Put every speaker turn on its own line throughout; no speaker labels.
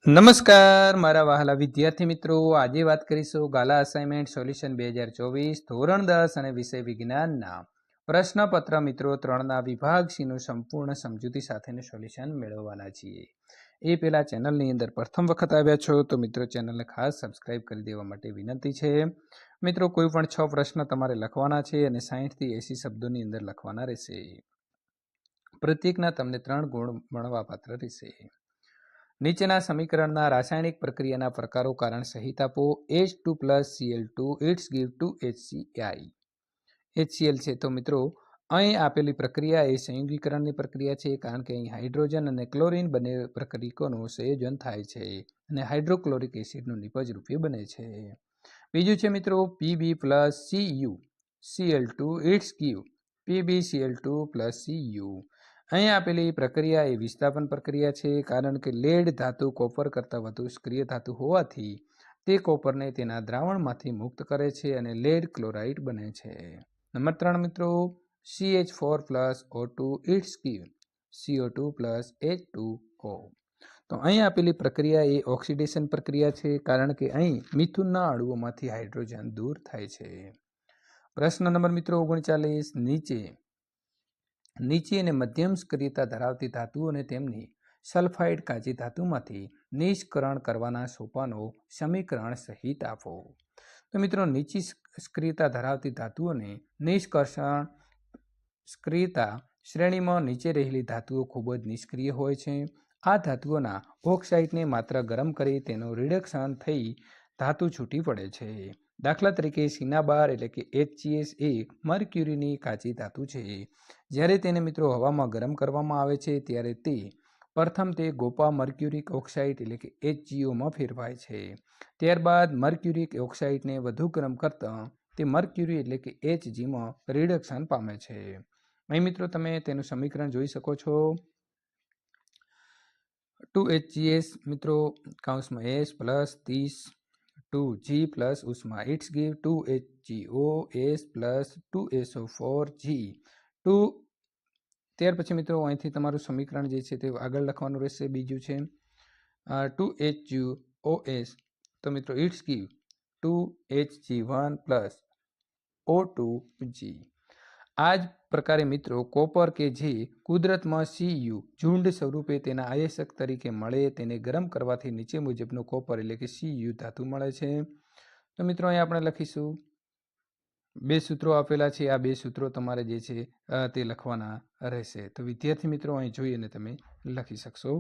નમસ્કાર મારા વહાલા વિદ્યાર્થી મિત્રો, આજે વાત કરીશું ગાલા અસાઇનમેન્ટ સોલ્યુશન 2024 ધોરણ 10 અને વિષય વિજ્ઞાનના પ્રશ્નપત્ર મિત્રો 3ના વિભાગ સીનું સંપૂર્ણ સમજૂતી સાથેનું સોલ્યુશન મેળવવાના છીએ. એ પહેલા ચેનલની અંદર પ્રથમ વખત આવ્યા છો તો મિત્રો ચેનલને ખાસ સબસ્ક્રાઇબ કરી દેવા માટે વિનંતી છે. મિત્રો કોઈ પણ 6 પ્રશ્ન તમારે લખવાના છે અને 60 થી 80 શબ્દોની અંદર લખવાના રહેશે. પ્રત્યેકના તમને 3 ગુણ મળવાપાત્ર રહેશે. નીચેના સમીકરણના રાસાયણિક પ્રક્રિયાના પ્રકારો કારણ સહિત આપો. H2 + Cl2 it's give 2HCl. HCl છે તો મિત્રો અહીં આપેલી પ્રક્રિયા એ સંયોગીકરણની પ્રક્રિયા છે, કારણ કે અહીં હાઇડ્રોજન અને ક્લોરીન બંને પ્રક્રિયકોનું સંયોજન થાય છે અને હાઇડ્રોક્લોરિક એસિડનું નિપજ રૂપે બને છે. બીજું છે મિત્રો Pb + Cu Cl2 it's give PbCl2 + Cu. અહીં આપેલી પ્રક્રિયા એ વિસ્થાપન પ્રક્રિયા છે, કારણ કે લેડ ધાતુ કોપર કરતાં વધુ સક્રિય ધાતુ હોવાથી તે કોપરને તેના દ્રાવણમાંથી મુક્ત કરે છે અને લેડ ક્લોરાઇડ બને છે. નંબર 3 મિત્રો CH4 + O2 it's give CO2 + H2O. તો અહીં આપેલી પ્રક્રિયા એ ઓક્સિડેશન પ્રક્રિયા છે, કારણ કે અહીં મિથુનના અણુઓમાંથી હાઇડ્રોજન દૂર થાય છે. પ્રશ્ન નંબર મિત્રો 39 નીચે અને મધ્યમ સક્રિયતા ધરાવતી ધાતુઓ અને તેમની સલ્ફાઇડ કાચી ધાતુમાંથી નિષ્કરણ કરવાના સોપાનો સમીકરણ સહિત આપો. તો મિત્રો નીચી સક્રિયતા ધરાવતી ધાતુઓને નિષ્કર્ષણ સક્રિયતા શ્રેણીમાં નીચે રહેલી ધાતુઓ ખૂબ જ નિષ્ક્રિય હોય છે. આ ધાતુઓના ઓક્સાઇડને માત્ર ગરમ કરી તેનું રિડક્શન થઈ ધાતુ છૂટી પડે છે. દાખલા તરીકે સિનાબાર એટલે કે HCS એ મર્ક્યુરીની કાચી ધાતુ છે. જ્યારે તેને મિત્રો હવામાં ગરમ કરવામાં આવે છે ત્યારે તે પ્રથમ તે ગોપા મર્ક્યુરિક ઓક્સાઇડ એટલે કે HgOમાં ફેરવાય છે. ત્યારબાદ મર્ક્યુરિક ઓક્સાઇડને વધુ ગરમ કરતાં તે મર્ક્યુરી એટલે કે Hgમાં રિડક્શન પામે છે. અહીં મિત્રો તમે તેનું સમીકરણ જોઈ શકો છો. 2HCS મિત્રો કૌંસમાં S + 30 2G + ઉષ્મા it's give 2HgO S + 2SO4G 2. ત્યાર પછી મિત્રો અહીંથી તમારું સમીકરણ જે છે તે આગળ લખવાનું રહેશે. બીજું છે 2HgOS, તો મિત્રો ઇટ્સ ગીવ 2Hg1 + O2G. આ જ પ્રકારે મિત્રો કોપર કે જે કુદરતમાં Cu ઝુંડ સ્વરૂપે તેના આયસ્ક તરીકે મળે તેને ગરમ કરવાથી નીચે મુજબનું કોપર એટલે કે Cu ધાતુ મળે છે. તો મિત્રો અહીં આપણે લખીશું 2 સૂત્રો આપેલા છે. આ 2 સૂત્રો તમારે જે છે તે લખવાના રહેશે. તો વિદ્યાર્થી મિત્રો અહીં જોઈ અને તમે લખી શકશો.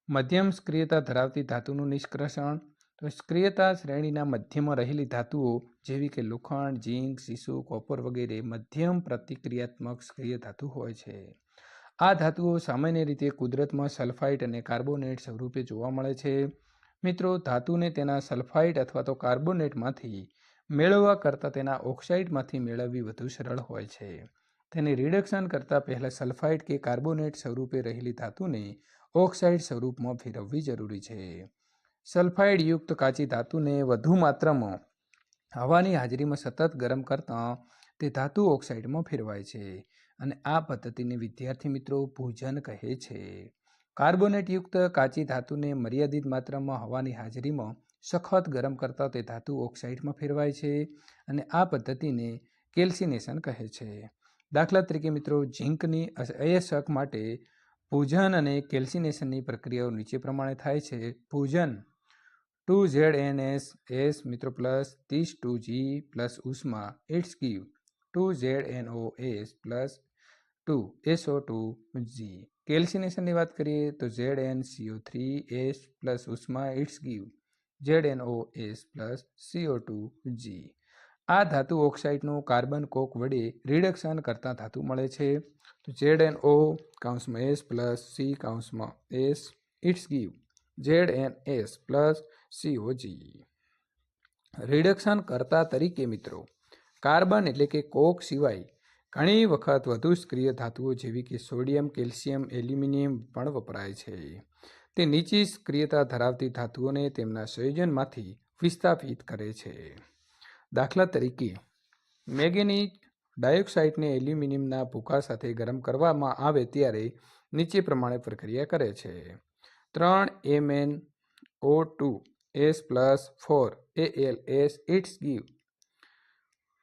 મધ્યમ સક્રિયતા ધરાવતી ધાતુનું નિષ્કર્ષણ. તો સક્રિયતા શ્રેણીના મધ્યમાં રહેલી ધાતુઓ જેવી કે લોખંડ, ઝીંક, સીસુ, કોપર વગેરે મધ્યમ પ્રતિક્રિયાત્મક સક્રિય ધાતુ હોય છે. આ ધાતુઓ સામાન્ય રીતે કુદરતમાં સલ્ફાઇડ અને કાર્બોનેટ સ્વરૂપે જોવા મળે છે. મિત્રો ધાતુને તેના સલ્ફાઇડ અથવા તો કાર્બોનેટમાંથી મેળવવા કરતાં તેના ઓક્સાઇડમાંથી મેળવવી વધુ સરળ હોય છે. તેને રિડક્શન કરતાં પહેલાં સલ્ફાઇડ કે કાર્બોનેટ સ્વરૂપે રહેલી ધાતુને ઓક્સાઇડ સ્વરૂપમાં ફેરવવી જરૂરી છે. સલ્ફાઇડ યુક્ત કાચી ધાતુને વધુ માત્રામાં હવાની હાજરીમાં સતત ગરમ કરતાં તે ધાતુ ઓક્સાઇડમાં ફેરવાય છે અને આ પદ્ધતિને વિદ્યાર્થી મિત્રો ભૂજન કહે છે. કાર્બોનેટ યુક્ત કાચી ધાતુને મર્યાદિત માત્રામાં હવાની હાજરીમાં સખત ગરમ કરતાં તે ધાતુ ઓક્સાઇડમાં ફેરવાય છે અને આ પદ્ધતિને કેલ્સિનેશન કહે છે. દાખલા તરીકે મિત્રો ઝીંકની અયસ્ક માટે ભૂજન અને કેલ્સિનેશનની પ્રક્રિયાઓ નીચે પ્રમાણે થાય છે. ભૂજન 2ZnS મિત્રો પ્લસ 30 2G પ્લસ ઉષ્મા it's give 2ZnOS plus 2SO2G. કેલ્સિનેશનની વાત કરીએ તો ZnCO3S પ્લસ ઉષ્મા it's give ZnOS plus CO2G. આ ધાતુ ઓક્સાઇડનું કાર્બન કોક વડે રિડક્શન કરતા ધાતુ મળે છે. તો ZnO કૌંસમાં S પ્લસ C કૌંસમાં S it's give ZnS plus COG. Reduction કરતા તરીકે મિત્રો કાર્બન એટલે કે કોક સિવાય ઘણી વખત વધુ સક્રિય ધાતુઓ જેવી કે સોડિયમ, કેલ્શિયમ, એલ્યુમિનિયમ પણ વપરાય છે. તે નીચી સક્રિયતા ધરાવતી ધાતુઓને તેમના સંયોજનમાંથી વિસ્થાપિત કરે છે. દાખલા તરીકે મેંગેનીઝ ડાયોક્સાઇડને એલ્યુમિનિયમના ભૂકા સાથે ગરમ કરવામાં આવે ત્યારે નીચે પ્રમાણે પ્રક્રિયા કરે છે. 3 O2 S plus 4 ALS it's give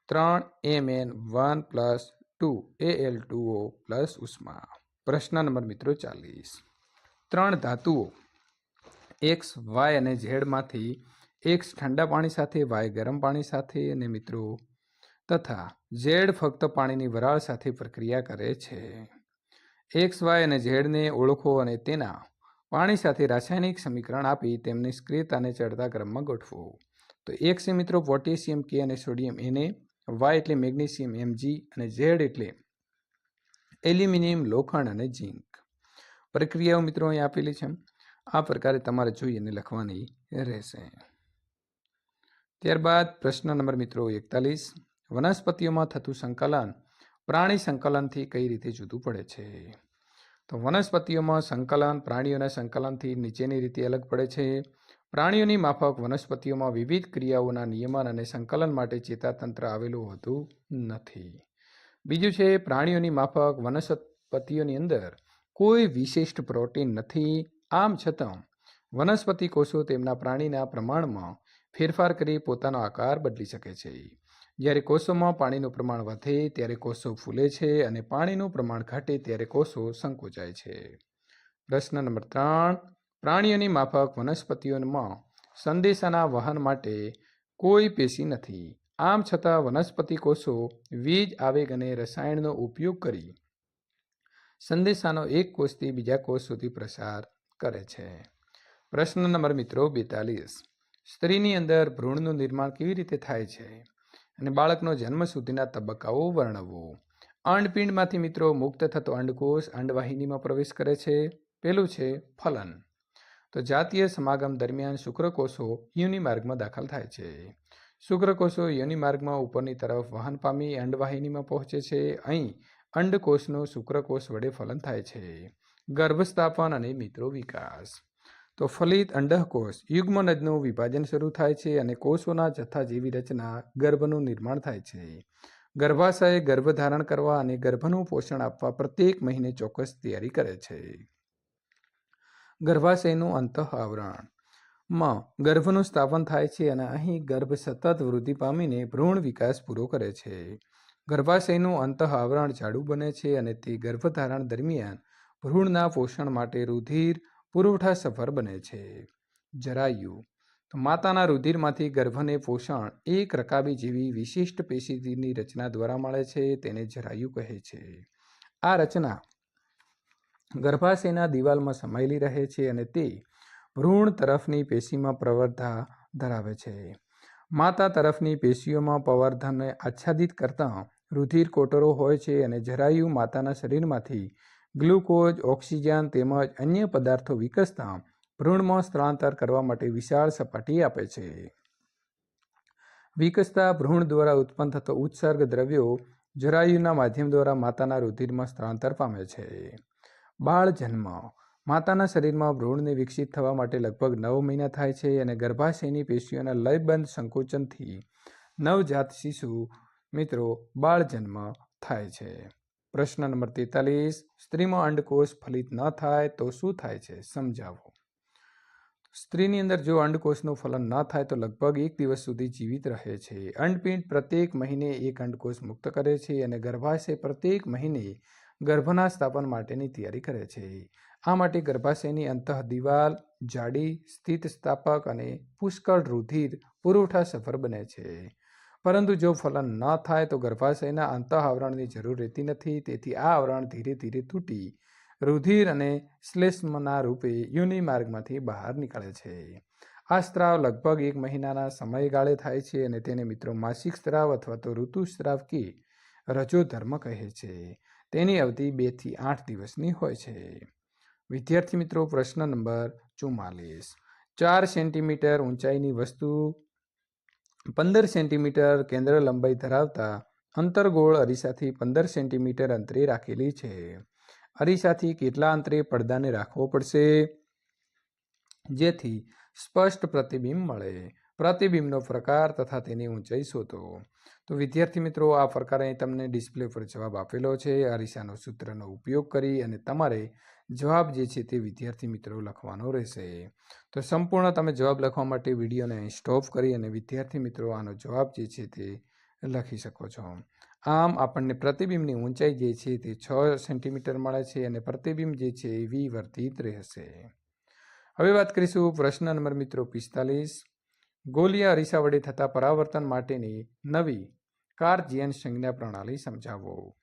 3 Mn 1 plus 2 Al2O plus ઉષ્મા. પ્રશ્ન નંબર મિત્રો 40. 3 ધાતુઓ X, Y અને Z માંથી X ઠંડા પાણી સાથે, Y ગરમ પાણી સાથે અને મિત્રો તથા Z ફક્ત પાણીની વરાળ સાથે પ્રક્રિયા કરે છે. X, Y અને Z ને ઓળખો અને તેના પાણી સાથે રાસાયણિક સમીકરણ આપી તેમની સ્ક્રિયતાને ચડતા ક્રમમાં ગોઠવો. તો X એ મિત્રો પોટેશિયમ K અને સોડિયમ Na, Y એટલે મેગ્નેશિયમ Mg અને Z એટલે એલ્યુમિનિયમ લોખંડ અને ઝીંક. પ્રક્રિયાઓ મિત્રો અહીં આપેલી છે. આ પ્રકારે તમારે જોઈ અને લખવાની રહેશે. ત્યારબાદ પ્રશ્ન નંબર મિત્રો 41. વનસ્પતિઓમાં થતું સંકલન પ્રાણી સંકલનથી કઈ રીતે જુદું પડે છે? તો વનસ્પતિઓમાં સંકલન પ્રાણીઓના સંકલનથી નીચેની રીતે અલગ પડે છે. પ્રાણીઓની માફક વનસ્પતિઓમાં વિવિધ ક્રિયાઓના નિયમન અને સંકલન માટે ચેતાતંત્ર આવેલું હોતું નથી. બીજું છે પ્રાણીઓની માફક વનસ્પતિઓની અંદર કોઈ વિશિષ્ટ પ્રોટીન નથી. આમ છતાં વનસ્પતિ કોષો તેમના પ્રાણીના પ્રમાણમાં ફેરફાર કરી પોતાનો આકાર બદલી શકે છે. જ્યારે કોષોમાં પાણીનું પ્રમાણ વધે ત્યારે કોષો ફૂલે છે અને પાણીનું પ્રમાણ ઘટે ત્યારે કોષો સંકોચાય છે. પ્રશ્ન નંબર 3. પ્રાણીઓની માફક વનસ્પતિઓમાં સંદેશાના વહન માટે કોઈ પેશી નથી. આમ છતાં વનસ્પતિ કોષો વીજ આવેગ અને રસાયણનો ઉપયોગ કરી સંદેશાનો એક કોષથી બીજા કોષ સુધી પ્રસાર કરે છે. પ્રશ્ન નંબર મિત્રો 42. સ્ત્રીની અંદર ભ્રૂણનું નિર્માણ કેવી રીતે થાય છે અને બાળકનો જન્મ સુધીના તબક્કાઓ વર્ણવો. અંડપિંડમાંથી મિત્રો મુક્ત થતો અંડકોષ અંડવાહિનીમાં પ્રવેશ કરે છે. પેલું છે ફલન. તો જાતીય સમાગમ દરમિયાન શુક્રકોષો યોનિમાર્ગમાં દાખલ થાય છે. શુક્રકોષો યોનિમાર્ગમાં ઉપરની તરફ વહન પામી અંડવાહિનીમાં પહોંચે છે. અહીં અંડકોષનું શુક્રકોષ વડે ફલન થાય છે. ગર્ભસ્થાપન અને મિત્રો વિકાસ. તો ફલિત અંડકોષ યુગ્મનજનું વિભાજન શરૂ થાય છે અને કોષોના જથ્થા જેવી રચના ગર્ભનું નિર્માણ થાય છે. ગર્ભાશય ગર્ભધારણ કરવા અને ગર્ભનું પોષણ આપવા પ્રત્યેક મહિને ચોક્કસ તૈયારી કરે છે. ગર્ભાશયનું અંતઃ આવરણમાં ગર્ભનું સ્થાપન થાય છે અને અહીં ગર્ભ સતત વૃદ્ધિ પામીને ભ્રૂણ વિકાસ પૂરો કરે છે. ગર્ભાશયનું અંતઃ આવરણ જાડું બને છે અને તે ગર્ભધારણ દરમિયાન ભ્રૂણના પોષણ માટે રુધિર પુરવઠા સફર બને છે. જરાયુ. તો માતાના રુધિરમાંથી ગર્ભને પોષણ એક રકાબી જેવી વિશિષ્ટ પેશીની રચના દ્વારા મળે છે. તેને જરાયુ કહે છે. આ રચના ગર્ભાશયના દિવાલમાં સમાયેલી રહે છે અને તે ભ્રૂણ તરફની પેશીમાં પ્રવર્ધા ધરાવે છે. માતા તરફની પેશીઓમાં પ્રવર્ધનને આચ્છાદિત કરતા રુધિર કોટરો હોય છે અને જરાયુ માતાના શરીરમાંથી ગ્લુકોઝ, ઓક્સિજન તેમજ અન્ય પદાર્થો વિકસતા ભ્રૂણમાં સ્થળાંતર કરવા માટે વિશાળ સપાટી આપે છે. વિકસતા ભ્રૂણ દ્વારા ઉત્પન્ન થતો ઉત્સર્ગ દ્રવ્યો જરાયુના માધ્યમ દ્વારા માતાના રુધિરમાં સ્થળાંતર પામે છે. બાળ જન્મ. માતાના શરીરમાં ભ્રૂણને વિકસિત થવા માટે લગભગ 9 મહિના થાય છે અને ગર્ભાશયની પેશીઓના લયબંધ સંકોચનથી નવજાત શિશુ મિત્રો બાળ જન્મ થાય છે. પ્રશ્ન નંબર 43. સ્ત્રીમાં અંડકોષ ફલિત ન થાય તો શું થાય છે? સમજાવો. સ્ત્રીની અંદર જો અંડકોષનું ફલન ન થાય તો લગભગ 1 દિવસ સુધી જીવિત રહે છે. અંડપિંડ પ્રત્યેક મહિને એક અંડકોષ મુક્ત કરે છે અને ગર્ભાશય પ્રત્યેક મહિને ગર્ભના સ્થાપન માટેની તૈયારી કરે છે. આ માટે ગર્ભાશયની અંતઃ દિવાલ જાડી, સ્થિતિસ્થાપક અને પુષ્કળ રુધિર પુરવઠા સફર બને છે. પરંતુ જો ફલન ન થાય તો ગર્ભાશયના અંતઃ આવરણની જરૂર રહેતી નથી. તેથી આ આવરણ ધીરે ધીરે તૂટી રુધિર અને શ્લેષ્મના રૂપે યોનિમાર્ગમાંથી બહાર નીકળે છે. આ સ્ત્રાવ લગભગ 1 મહિનાના સમયગાળે થાય છે અને તેને મિત્રો માસિક સ્ત્રાવ અથવા તો ઋતુસ્ત્રાવ કે રજોધર્મ કહે છે. તેની અવધિ 2 થી 8 દિવસની હોય છે. વિદ્યાર્થી મિત્રો પ્રશ્ન નંબર 44. 4 સેન્ટીમીટર ઊંચાઈની વસ્તુ 15 સેન્ટીમીટર કેન્દ્ર લંબાઈ ધરાવતા અંતર્ગોળ અરીસાથી 15 સેન્ટીમીટર અંતરે રાખેલી છે. અરીસાથી કેટલા અંતરે પડદાને રાખવો પડશે જેથી સ્પષ્ટ પ્રતિબિંબ મળે? પ્રતિબિંબનો પ્રકાર તથા તેની ઊંચાઈ શોધો. તો વિદ્યાર્થી મિત્રો, આ પ્રકારે અહીં તમને ડિસ્પ્લે પર જવાબ આપેલો છે. અરીસાનો સૂત્રનો ઉપયોગ કરી અને તમારે જવાબ જે છે તે વિદ્યાર્થી મિત્રો લખવાનો રહેશે. તો સંપૂર્ણ તમે જવાબ લખવા માટે વિડીયોને અહીં સ્ટોપ કરી અને વિદ્યાર્થી મિત્રો આનો જવાબ જે છે તે લખી શકો છો. આમ આપણને પ્રતિબિંબની ઊંચાઈ જે છે તે 6 સેન્ટીમીટર મળે છે અને પ્રતિબિંબ જે છે એ વિવર્તિત રહેશે. હવે વાત કરીશું પ્રશ્ન નંબર મિત્રો 45. ગોલીય અરીસા વડે થતા પરાવર્તન માટેની નવી કાર્જીયન સંજ્ઞા પ્રણાલી સમજાવો.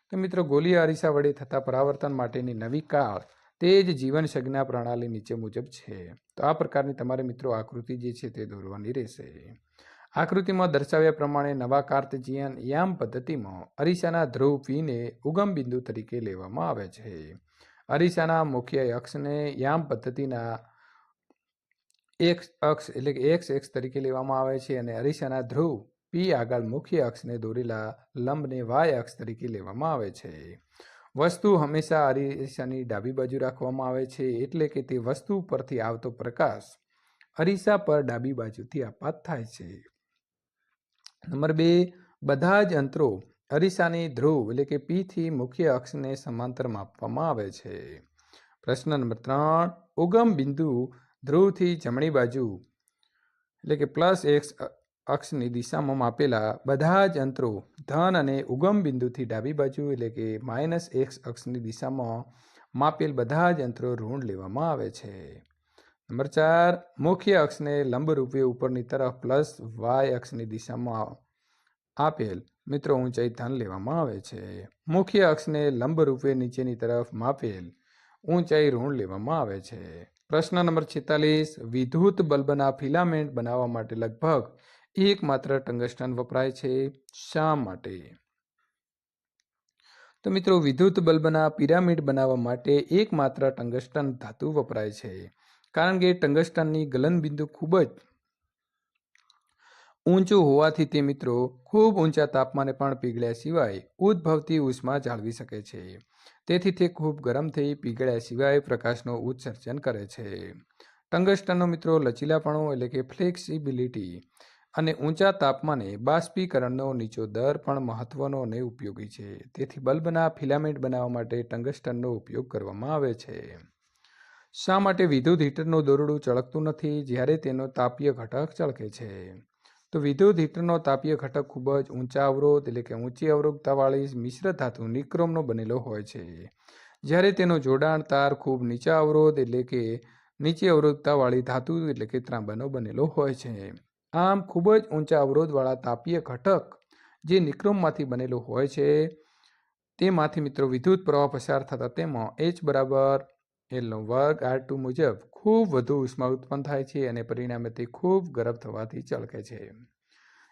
તો મિત્રો, ગોલીય અરીસા વડે થતા પરાવર્તન માટેની નવી કાર તે જ જીવન સંજ્ઞા પ્રણાલી નીચે મુજબ છે. તો આ પ્રકારની તમારે મિત્રો આકૃતિ જે છે તે દોરવાની રહેશે. આકૃતિમાં દર્શાવ્યા પ્રમાણે નવા કાર્તેશિયન યામ પદ્ધતિમાં અરીસાના ધ્રુવ પીને ઉગમ બિંદુ તરીકે લેવામાં આવે છે. અરીસાના મુખ્ય અક્ષને યામ પદ્ધતિના એક્સ અક્ષ એટલે કે એક્સ એક્સ તરીકે લેવામાં આવે છે અને અરીસાના ધ્રુવ પી આગળ મુખ્ય અક્ષને દોરેલા લંબને વાય અક્ષ તરીકે લેવામાં આવે છે. વસ્તુ હંમેશા અરીસાની ડાબી બાજુ રાખવામાં આવે છે, એટલે કે તે વસ્તુ પરથી આવતો પ્રકાશ અરીસા પર ડાબી બાજુથી આપાત થાય છે. નંબર 2, બધા જ અંતરો અરીસાની ધ્રુવ એટલે કે પી થી મુખ્ય અક્ષને સમાંતર માપવામાં આવે છે. પ્રશ્ન નંબર 3, ઉગમ બિંદુ ધ્રુવથી જમણી બાજુ એટલે કે +x અક્ષની દિશામાં માપેલા બધા જ અંતરો ધન અને ઉગમ બિંદુથી ડાબી બાજુ એટલે કે -x અક્ષની દિશામાં માપેલ બધા જ અંતરો ઋણ લેવામાં આવે છે. નંબર 4, મુખ્ય અક્ષને લંબરૂપે ઉપરની તરફ y અક્ષની દિશામાં આપેલ મિત્રો ઊંચાઈ ધન લેવામાં આવે છે. મુખ્ય અક્ષને લંબરૂપે નીચેની તરફ માપેલ ઊંચાઈ ઋણ લેવામાં આવે છે. પ્રશ્ન નંબર 46, વિદ્યુત બલ્બના ફિલામેન્ટ બનાવવા માટે લગભગ એકમાત્ર ટંગસ્ટન વપરાય છે. શા માટે? તો મિત્રો, વિદ્યુત બલ્બના પિરામિડ બનાવવા માટે એકમાત્ર ટંગસ્ટન ધાતુ વપરાય છે, કારણ કે ટંગસ્ટનની ગલનબિંદુ ખૂબ જ ઊંચું હોવાથી તે મિત્રો ખૂબ ઊંચા તાપમાને પણ પીગળ્યા સિવાય ઉદ્ભવતી ઉષ્મા જાળવી શકે છે. તેથી તે ખૂબ ગરમ થઈ પીગળ્યા સિવાય પ્રકાશનો ઉત્સર્જન કરે છે. ટંગસ્ટનનો મિત્રો લચીલાપણું એટલે કે ફ્લેક્સિબિલિટી અને ઊંચા તાપમાને બાષ્પીકરણનો નીચો દર પણ મહત્વનો અને ઉપયોગી છે. તેથી બલ્બના ફિલામેન્ટ બનાવવા માટે ટંગસ્ટનનો ઉપયોગ કરવામાં આવે છે. શા માટે વિદ્યુત હીટરનું દોરડું ચળકતું નથી જ્યારે તેનો તાપીય ઘટક ચળકે છે? તો વિદ્યુત હીટરનો તાપીય ઘટક ખૂબ જ ઊંચા અવરોધ એટલે કે ઊંચી અવરોધતાવાળી મિશ્ર ધાતુ નિક્રોમનો બનેલો હોય છે, જ્યારે તેનો જોડાણ તાર ખૂબ નીચા અવરોધ એટલે કે નીચી અવરોધતાવાળી ધાતુ એટલે કે ત્રાંબાનો બનેલો હોય છે. આમ ખૂબ જ ઊંચા અવરોધવાળા તાપીય ઘટક જે નિક્રોમમાંથી બનેલો હોય છે તેમાંથી મિત્રો વિદ્યુત પ્રવાહ પસાર થતા તેમાં H=L² R2 મુજબ ખૂબ વધુ ઉષ્મા ઉત્પન્ન થાય છે અને પરિણામે તે ખૂબ ગરમ થવાથી ચળકે છે.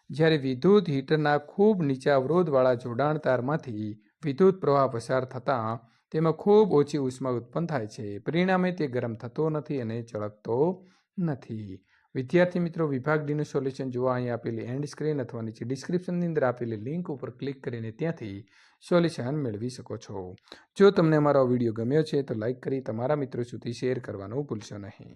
જ્યારે વિદ્યુત હીટરના ખૂબ નીચા અવરોધવાળા જોડાણ તારમાંથી વિદ્યુત પ્રવાહ પસાર થતાં તેમાં ખૂબ ઓછી ઉષ્મા ઉત્પન્ન થાય છે, પરિણામે તે ગરમ થતો નથી અને ચળકતો નથી. વિદ્યાર્થી મિત્રો, વિભાગ ડીનું સોલ્યુશન જોવા અહીં આપેલી એન્ડ સ્ક્રીન અથવા નીચે ડિસ્ક્રિપ્શનની અંદર આપેલી લિંક ઉપર ક્લિક કરીને ત્યાંથી સોલ્યુશન મેળવી શકો છો. જો તમને અમારો વિડીયો ગમ્યો છે તો લાઇક કરી તમારા મિત્રો સુધી શેર કરવાનું ભૂલશો નહીં.